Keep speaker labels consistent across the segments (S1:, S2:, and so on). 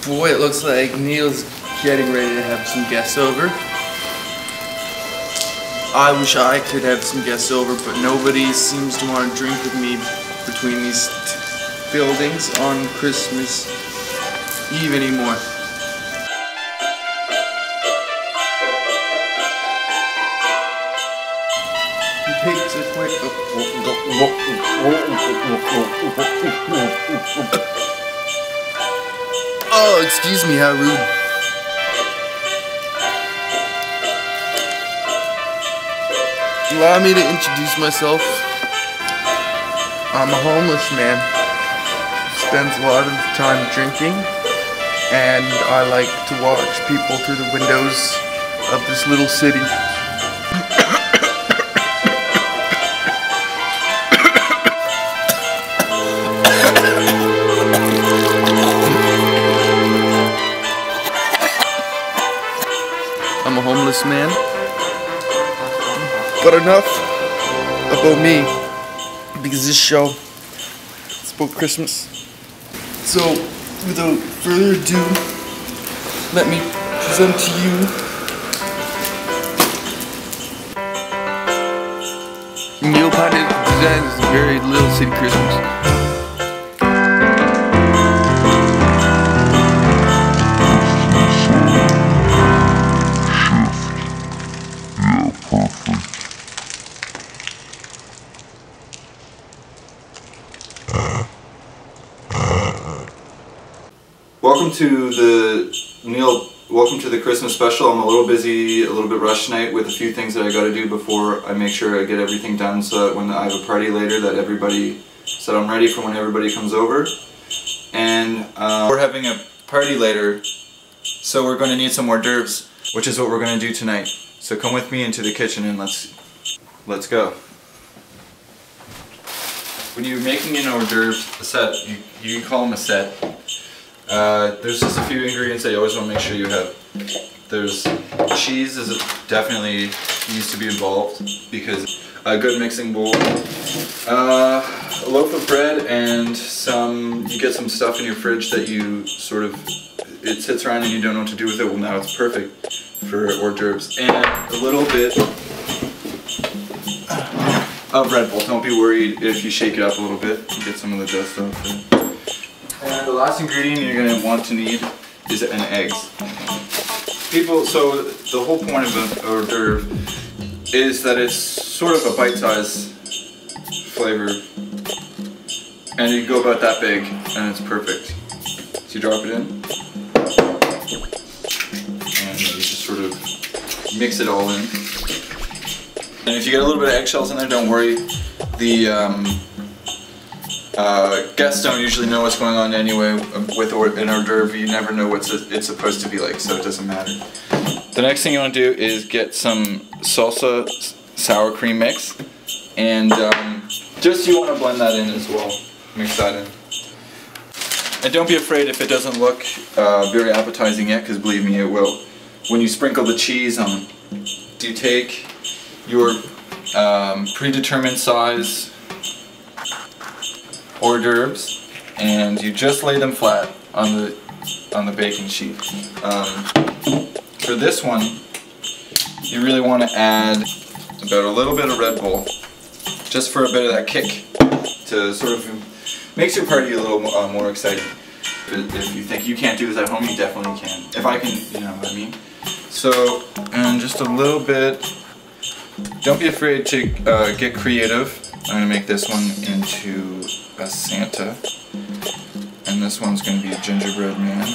S1: Boy, it looks like Neil's getting ready to have some guests over. I wish I could have some guests over, but nobody seems to want to drink with me between these buildings on Christmas Eve anymore. He takes a quick... Oh, excuse me, how rude. Allow me to introduce myself. I'm a homeless man. Spends a lot of time drinking, and I like to watch people through the windows of this little city. I'm a homeless man. But enough about me, because this show is about Christmas. So, without further ado, let me present to you NeilPundick presents Very Little City Christmas.
S2: Welcome to the Christmas special. I'm a little busy, a little bit rushed tonight with a few things that I got to do before I make sure I get everything done, so that when I have a party later, that I'm ready for when everybody comes over. And we're having a party later, so we're going to need some hors d'oeuvres, which is what we're going to do tonight. So come with me into the kitchen and let's go. When you're making an hors d'oeuvres, a set, you can call them a set. There's just a few ingredients that you always want to make sure you have. There's cheese definitely needs to be involved, because a good mixing bowl, a loaf of bread, and you get some stuff in your fridge that you it sits around and you don't know what to do with it. Well, now it's perfect for hors d'oeuvres. And a little bit of Red Bull. Don't be worried if you shake it up a little bit and get some of the dust off there. And the last ingredient you're going to want to need is an egg. So the whole point of an hors d'oeuvre is that it's sort of a bite-sized flavor, and you go about that big, and it's perfect. So you drop it in, and you just sort of mix it all in. And if you get a little bit of eggshells in there, don't worry. The guests don't usually know what's going on anyway with an hors d'oeuvre. You never know what it's supposed to be like, so it doesn't matter. The next thing you want to do is get some salsa sour cream mix, and you want to blend that in as well. Mix that in. And don't be afraid if it doesn't look very appetizing yet, because believe me, it will. When you sprinkle the cheese on, you take your predetermined size hors d'oeuvres, and you just lay them flat on the baking sheet. For this one, you really want to add about a little bit of Red Bull, just for a bit of that kick, to sort of makes your party a little more exciting. If you think you can't do this at home, you definitely can. If I can, you know what I mean. So, and just a little bit. Don't be afraid to get creative. I'm going to make this one into a Santa, and this one's going to be a gingerbread man.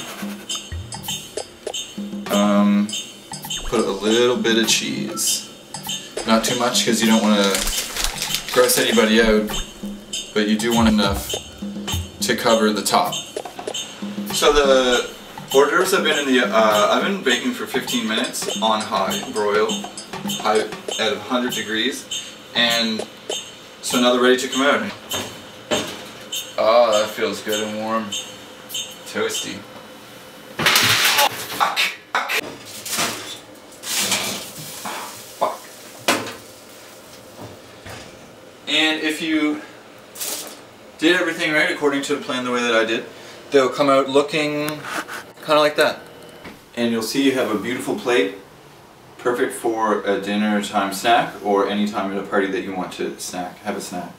S2: Put a little bit of cheese. Not too much, because you don't want to gross anybody out, but you do want enough to cover the top. So the hors d'oeuvres have been in the oven baking for 15 minutes on high broil, high at 100 degrees, and so now they're ready to come out. Oh, that feels good and warm. Toasty. Fuck. And if you did everything right according to the plan the way that I did, they'll come out looking kind of like that. And you'll see you have a beautiful plate, perfect for a dinner time snack or any time at a party that you want to have a snack.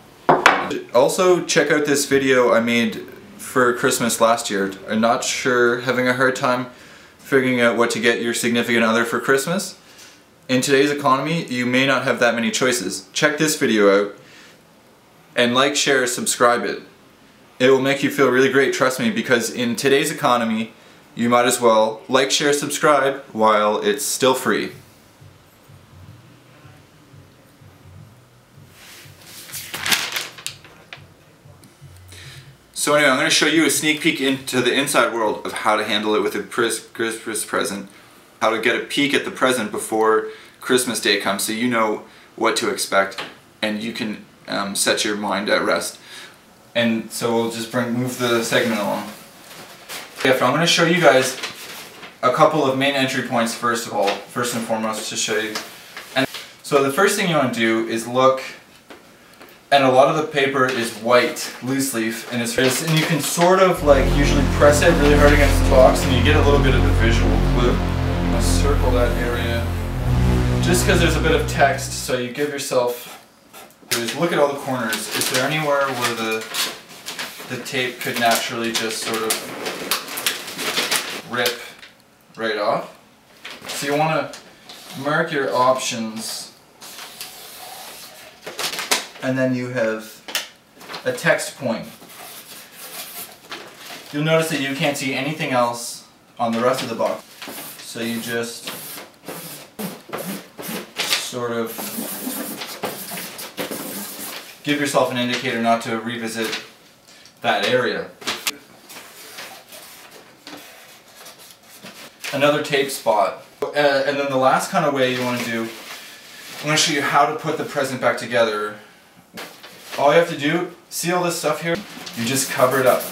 S2: Also, check out this video I made for Christmas last year. I'm not sure, having a hard time figuring out what to get your significant other for Christmas. In today's economy, you may not have that many choices. Check this video out and like, share, subscribe it. It will make you feel really great, trust me, because in today's economy, you might as well like, share, subscribe while it's still free. So anyway, I'm going to show you a sneak peek into the inside world of how to handle it with a Christmas present. How to get a peek at the present before Christmas Day comes so you know what to expect and you can set your mind at rest. And so we'll just move the segment along. I'm going to show you guys a couple of main entry points first and foremost to show you. And so the first thing you want to do is look, and a lot of the paper is white, loose leaf, and you can sort of like usually press it really hard against the box and you get a little bit of the visual clue. I'm going to circle that area just because there's a bit of text, so you give yourself, look at all the corners. Is there anywhere where the tape could naturally just sort of rip right off? So you want to mark your options, and then you have a text point. You'll notice that you can't see anything else on the rest of the box. So you just sort of give yourself an indicator not to revisit that area. Another tape spot. And then the last kind of way you want to do, I'm going to show you how to put the present back together. All you have to do, see all this stuff here? You just cover it up.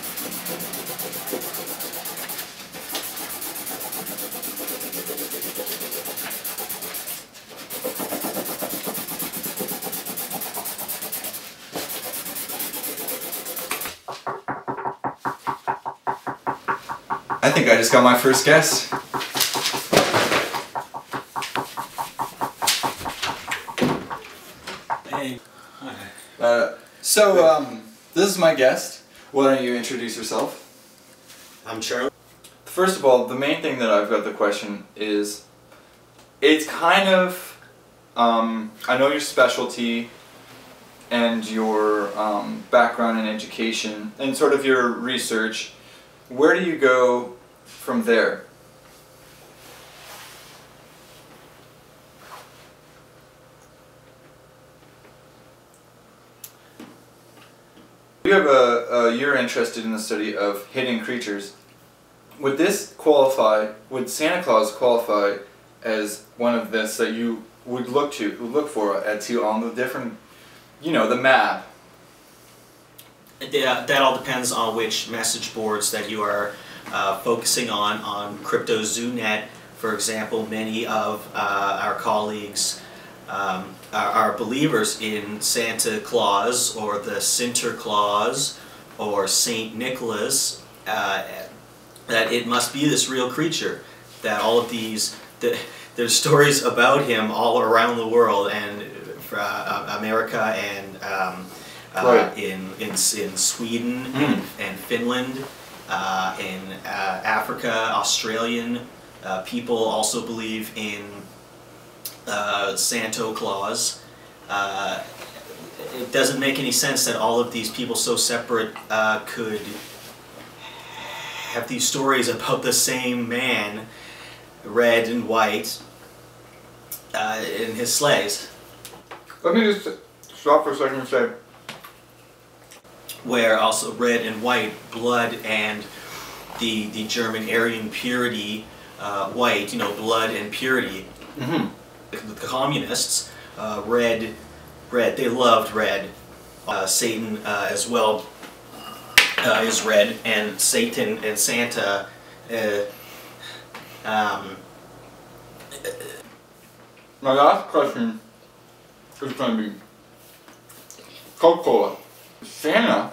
S2: I think I just got my first guess.
S3: Hey.
S2: This is my guest. Why don't you introduce yourself?
S3: I'm Charlie.
S2: First of all, the main thing that I've got the question is, it's kind of, I know your specialty and your background in education and sort of your research. Where do you go from there? You have you're interested in the study of hidden creatures. Would this qualify, would Santa Claus qualify as one of this that you would look for on the different, the map?
S3: That all depends on which message boards that you are focusing on. On CryptoZooNet, for example, many of our colleagues are believers in Santa Claus or the Sinterklaas or Saint Nicholas, that it must be this real creature, that all of these, there's stories about him all around the world, and America and
S2: right.
S3: in Sweden and Finland, in Africa, Australian people also believe in Santa Claus. It doesn't make any sense that all of these people so separate could have these stories about the same man, red and white, in his sleighs.
S2: Let me just stop for a second and say,
S3: where also red and white, blood and the German Aryan purity, white, blood and purity.
S2: Mm-hmm.
S3: The communists, red, they loved red. Satan as well is red, and Satan and Santa.
S2: My last question is going to be Coca Cola. Santa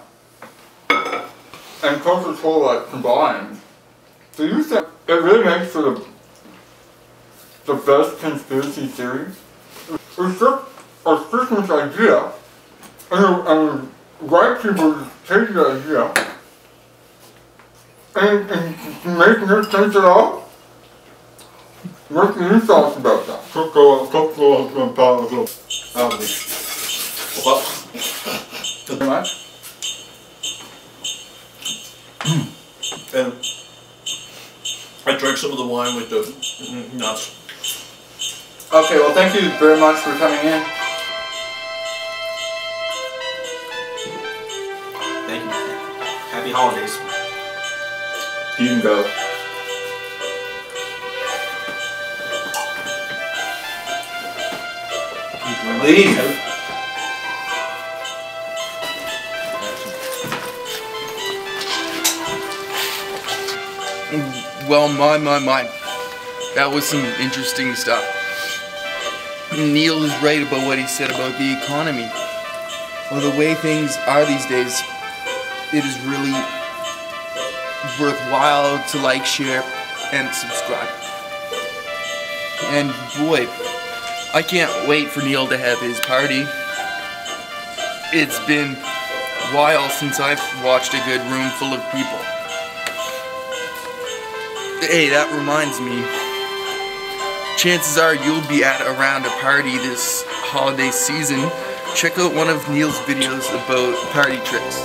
S2: and Coca Cola combined, do you think it really makes for the best conspiracy theory? It's just a Christmas idea, and white people take the idea and make no sense at all? What can you thoughts about that?
S4: Coca Cola,
S2: Very much.
S4: And I drank some of the wine with the nuts.
S2: Okay, well thank you very much for coming in.
S3: Thank you. Happy holidays.
S2: You can go. Leave.
S1: Well, my. That was some interesting stuff. Neil is right about what he said about the economy. Well, the way things are these days, it is really worthwhile to like, share, and subscribe. And boy, I can't wait for Neil to have his party. It's been a while since I've watched a good room full of people. Hey, that reminds me. Chances are you'll be at around a party this holiday season. Check out one of Neil's videos about party tricks.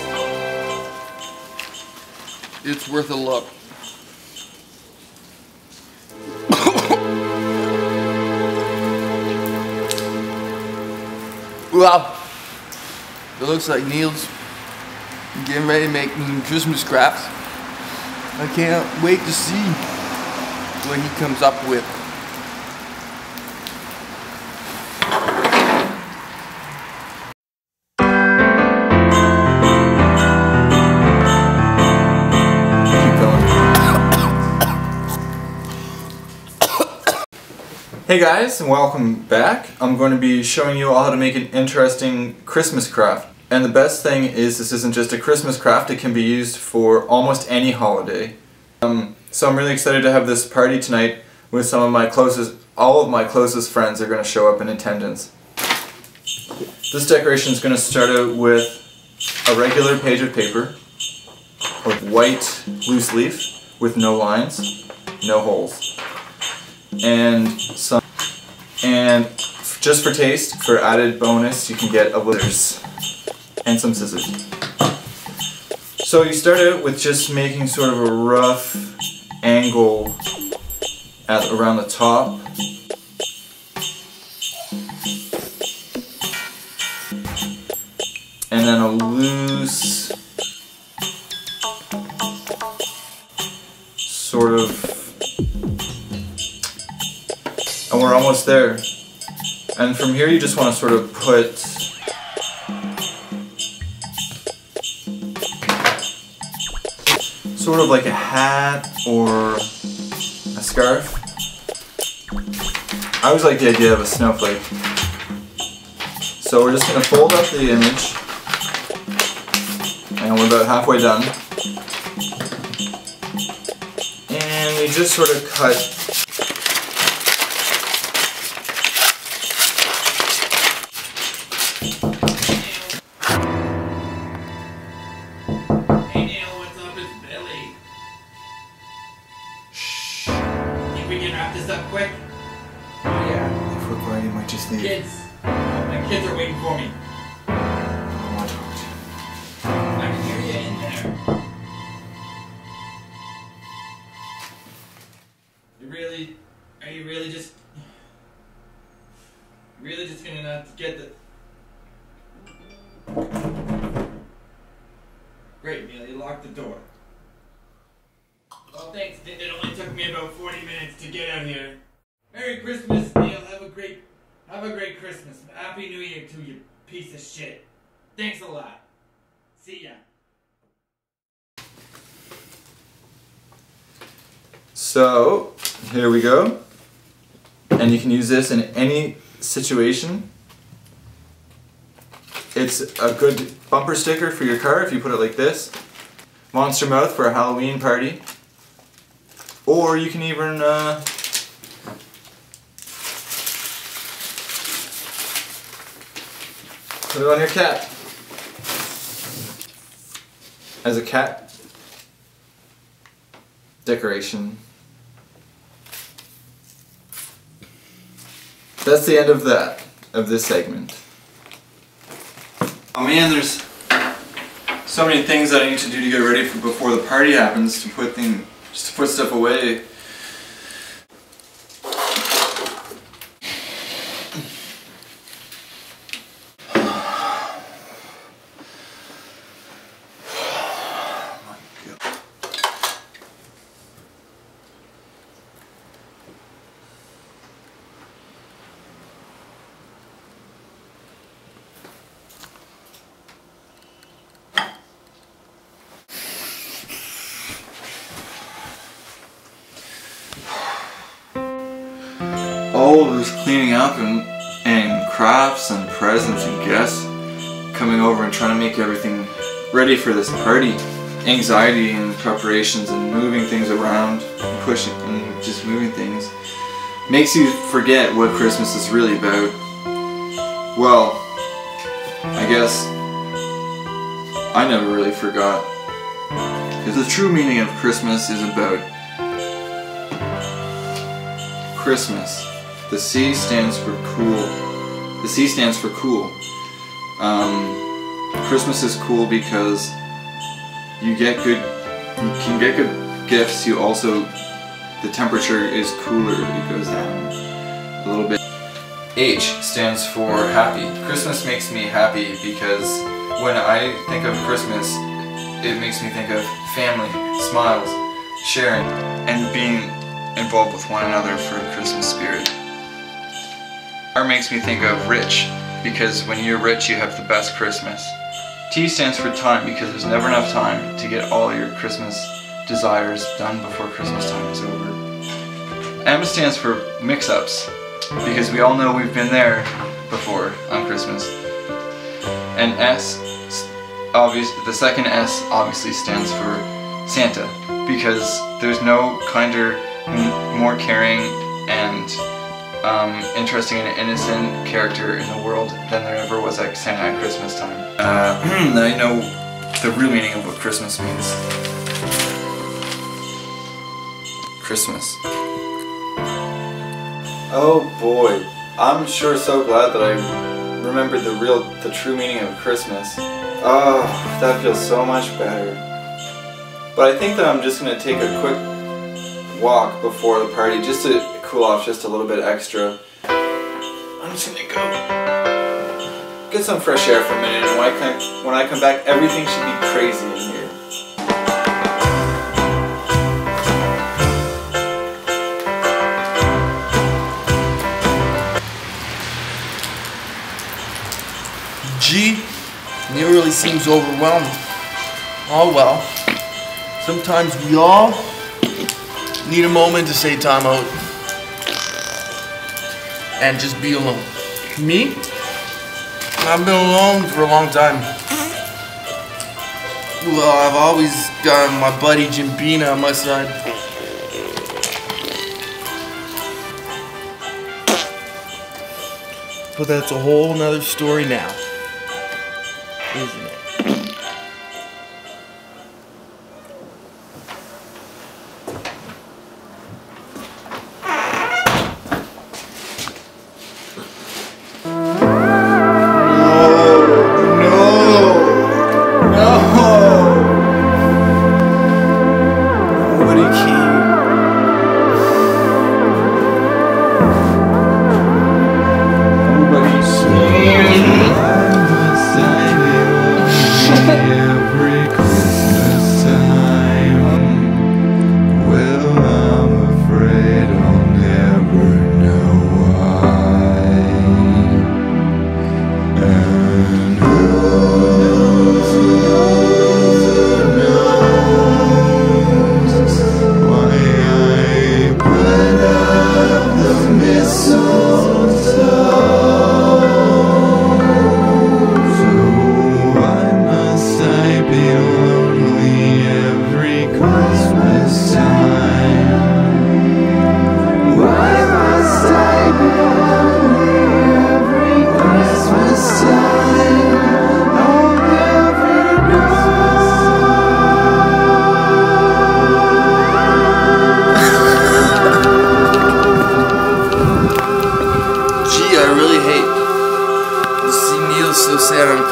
S1: It's worth a look. Well, it looks like Neil's getting ready to make me Christmas scraps. I can't wait to see what he comes up with.
S2: Hey guys, and welcome back. I'm going to be showing you all how to make an interesting Christmas craft. And the best thing is this isn't just a Christmas craft, it can be used for almost any holiday. So I'm really excited to have this party tonight with some of my closest, all of my closest friends are going to show up in attendance. This decoration is going to start out with a regular page of paper, a white loose leaf with no lines, no holes. And just for taste, for added bonus, you can get a scissors and some scissors. So you start out with just making sort of a rough angle around the top. And then a loose sort of. And we're almost there. And from here you just want to sort of put sort of like a hat or a scarf. I always like the idea of a snowflake. So we're just going to fold up the image, and we're about halfway done. And we just sort of cut
S5: quick?
S2: Yeah, if we're quiet, you might just leave.
S5: Kids! My kids are waiting for me.
S2: I don't want to talk to you.
S5: I can hear you in there. Are you really just gonna not get the... Great, Neil, you locked the door. Oh, thanks. It only took me about 40 minutes to get out here. Merry Christmas, Neil. Have a great Christmas. Happy New Year to you, piece of shit. Thanks a lot. See ya.
S2: So, here we go. And you can use this in any situation. It's a good bumper sticker for your car if you put it like this. Monster Mouth for a Halloween party. Or you can even put it on your cat. As a cat decoration. That's the end of that, of this segment. Oh man, there's so many things that I need to do to get ready for before the party happens, to put stuff away. All this cleaning up and crafts and presents and guests coming over and trying to make everything ready for this party. Anxiety and preparations and moving things around, pushing and just moving things makes you forget what Christmas is really about. Well, I guess I never really forgot, because the true meaning of Christmas is about Christmas. The C stands for cool. The C stands for cool. Christmas is cool because you can get good gifts. You also, the temperature is cooler. It goes down a little bit. H stands for happy. Christmas makes me happy because when I think of Christmas, it makes me think of family, smiles, sharing, and being involved with one another for a Christmas spirit. R makes me think of rich, because when you're rich you have the best Christmas. T stands for time, because there's never enough time to get all your Christmas desires done before Christmas time is over. M stands for mix-ups, because we all know we've been there before on Christmas. And S, the second S obviously stands for Santa, because there's no kinder, more caring and interesting and innocent character in the world than there ever was at Santa at Christmas time. Now you know the real meaning of what Christmas means. Christmas. Oh boy, I'm sure so glad that I remembered the true meaning of Christmas. Oh, that feels so much better. But I think that I'm just gonna take a quick walk before the party just to cool off just a little bit extra. I'm just gonna go get some fresh air for a minute, and when I come back, everything should be crazy in here.
S1: G, Neil really seems overwhelmed. Oh well. Sometimes we all need a moment to say time out and just be alone. Me? I've been alone for a long time. Well, I've always got my buddy Jimbina on my side. But that's a whole nother story now, isn't it?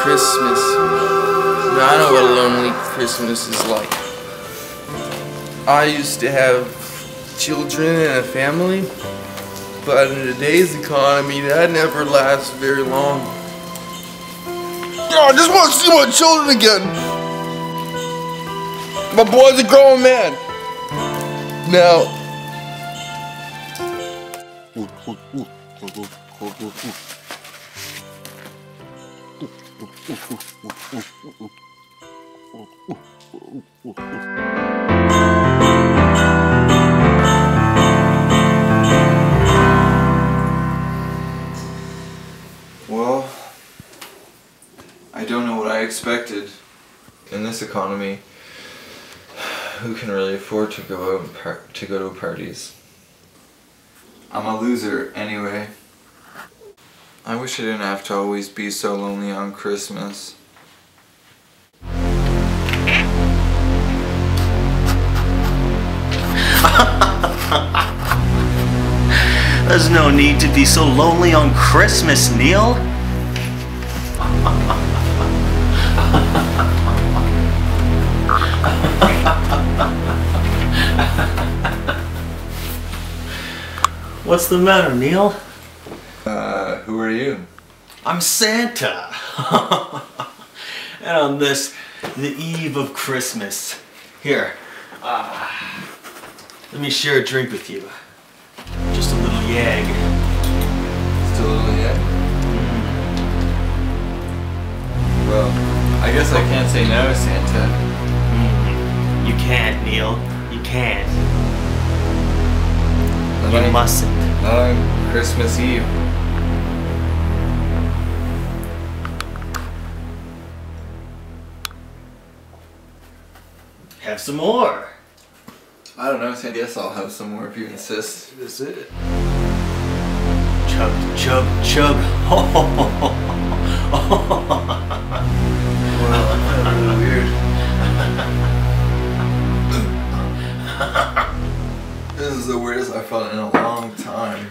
S1: Christmas. Now, I know what a lonely Christmas is like. I used to have children and a family, but in today's economy, that never lasts very long. I just want to see my children again. My boy's a grown man. Now,
S2: well, I don't know what I expected. In this economy, who can really afford to go out to go to parties? I'm a loser anyway. I wish I didn't have to always be so lonely on Christmas.
S3: There's no need to be so lonely on Christmas, Neil. What's the matter, Neil?
S2: Who are you?
S3: I'm Santa. And on the eve of Christmas, here, let me share a drink with you. Just a little yag.
S2: Just a little yet? Well, I guess I can't say no, Santa.
S3: You can't, Neil. You can't.
S2: Not
S3: You mustn't.
S2: Not on Christmas Eve.
S3: Have some more.
S2: I don't know, Santa. I guess I'll have some more if you insist.
S3: That's it. Chug, chug, chug.
S2: Well, that's really weird. This is the weirdest I've felt in a long time.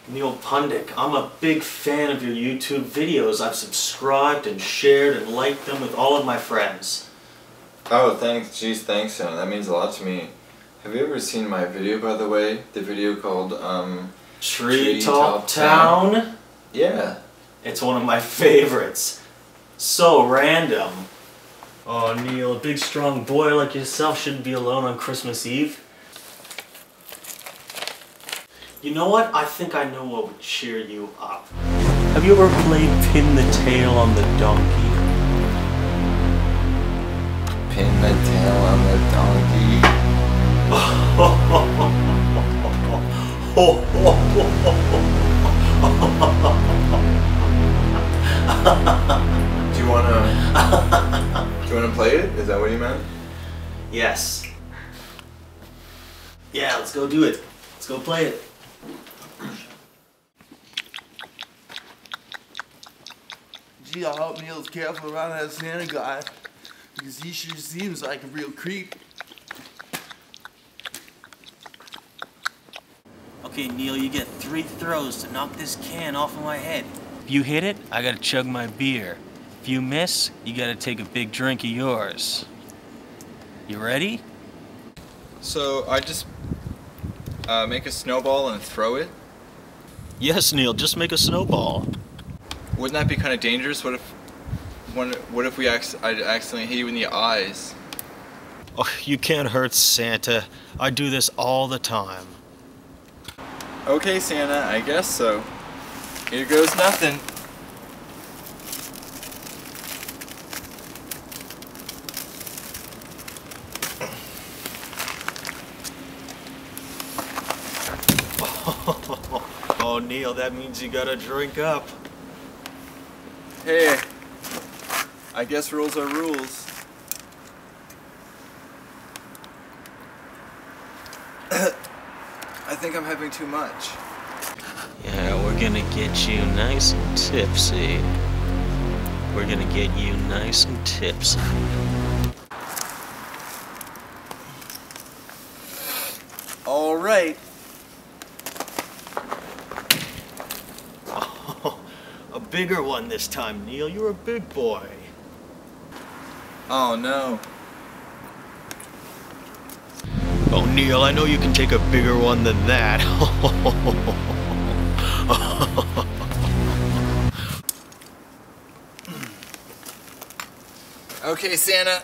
S3: NeilPundick, I'm a big fan of your YouTube videos. I've subscribed and shared and liked them with all of my friends.
S2: Oh, thanks. Geez, thanks, Santa. That means a lot to me. Have you ever seen my video, by the way? The video called,
S3: Treetop Town?
S2: Yeah.
S3: It's one of my favorites. So random. Oh, Neil, a big strong boy like yourself shouldn't be alone on Christmas Eve. You know what? I think I know what would cheer you up. Have you ever played Pin the Tail on the Donkey?
S2: Pin the tail on the donkey. Do you wanna play it? Is that what you meant?
S3: Yes. Yeah, let's go do it. Let's go play it.
S1: gee, I hope Neil's careful around that Santa guy, because he sure seems like a real creep.
S3: Okay, Neil, you get 3 throws to knock this can off of my head. If you hit it, I gotta chug my beer. If you miss, you gotta take a big drink of yours. You ready?
S2: So I just make a snowball and throw it?
S3: Yes, Neil, just make a snowball.
S2: Wouldn't that be kind of dangerous? What if I accidentally hit you in the eyes?
S3: Oh, you can't hurt Santa. I do this all the time.
S2: Okay, Santa, I guess so. Here goes nothing.
S3: Oh, Neil, that means you gotta drink up.
S2: Hey, I guess rules are rules. I think I'm having too much.
S3: Yeah, we're gonna get you nice and tipsy. We're gonna get you nice and tipsy.
S2: All right.
S3: Oh, a
S4: bigger one this time, Neil. You're a big boy.
S2: Oh no.
S4: Oh, Neil, I know you can take a bigger one than that.
S2: Okay, Santa.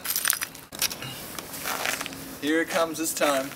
S2: Here it comes this time.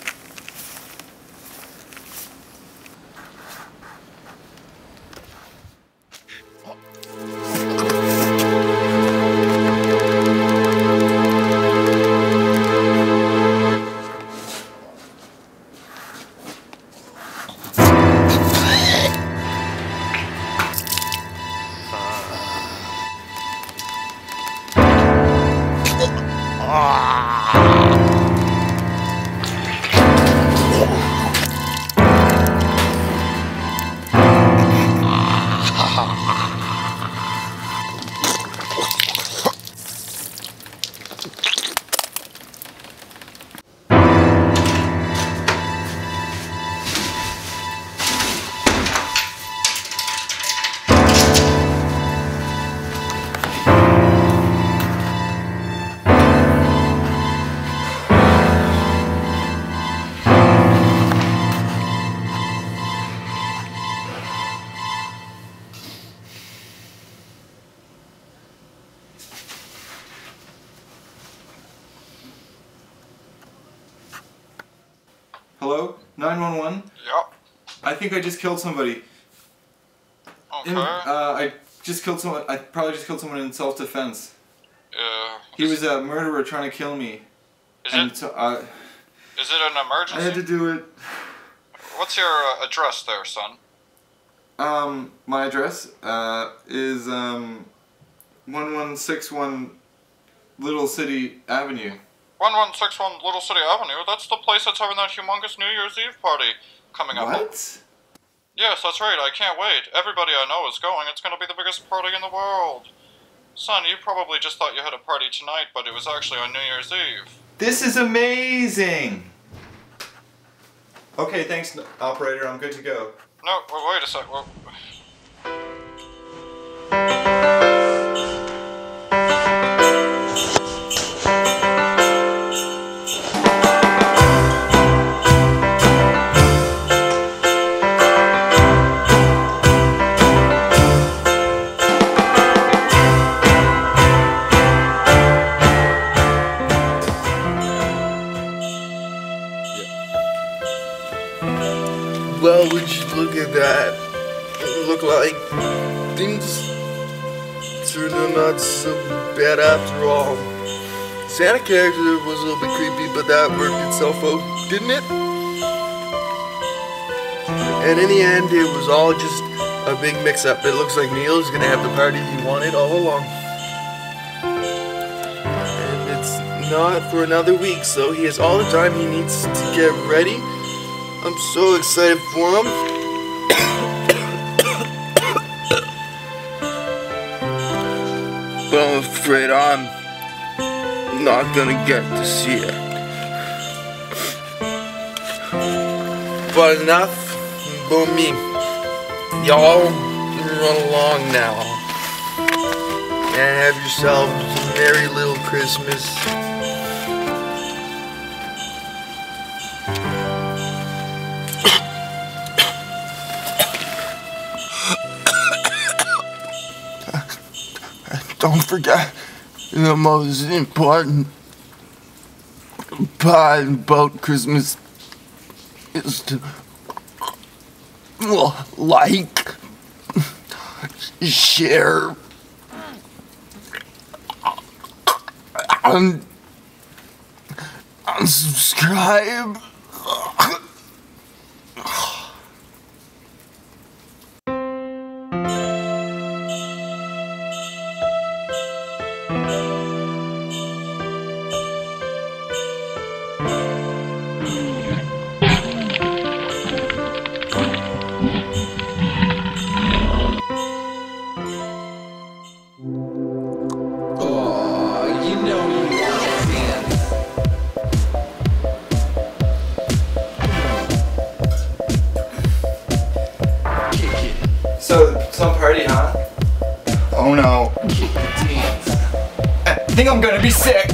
S2: Hello? 911?
S6: Yep.
S2: I think I just killed somebody.
S6: Okay.
S2: I just killed someone. I probably just killed someone in self-defense. He was a murderer trying to kill me.
S6: Is
S2: and
S6: it?
S2: So,
S6: Is it an emergency?
S2: I had to do it.
S6: What's your address there, son?
S2: My address is 1161 Little City Avenue.
S6: 1161 Little City Avenue? That's the place that's having that humongous New Year's Eve party coming up.
S2: What?
S6: Yes, that's right. I can't wait. Everybody I know is going. It's going to be the biggest party in the world. Son, you probably just thought you had a party tonight, but it was actually on New Year's Eve.
S2: This is amazing! Okay, thanks, operator. I'm good to go.
S6: No, wait a sec. Well,
S1: Well, would you look at that? It looked like things turned out not so bad after all. Santa character was a little bit creepy, but that worked itself out, didn't it? And in the end, it was all just a big mix-up. It looks like Neil's gonna have the party he wanted all along. And it's not for another week, so he has all the time he needs to get ready. I'm so excited for him. But I'm afraid I'm not gonna get to see it. But enough about me. Y'all run along now. And have yourselves a merry little Christmas. Don't forget the most important part about Christmas is to like, share, and subscribe.
S2: So, some party, huh? Oh no. I think I'm gonna be sick.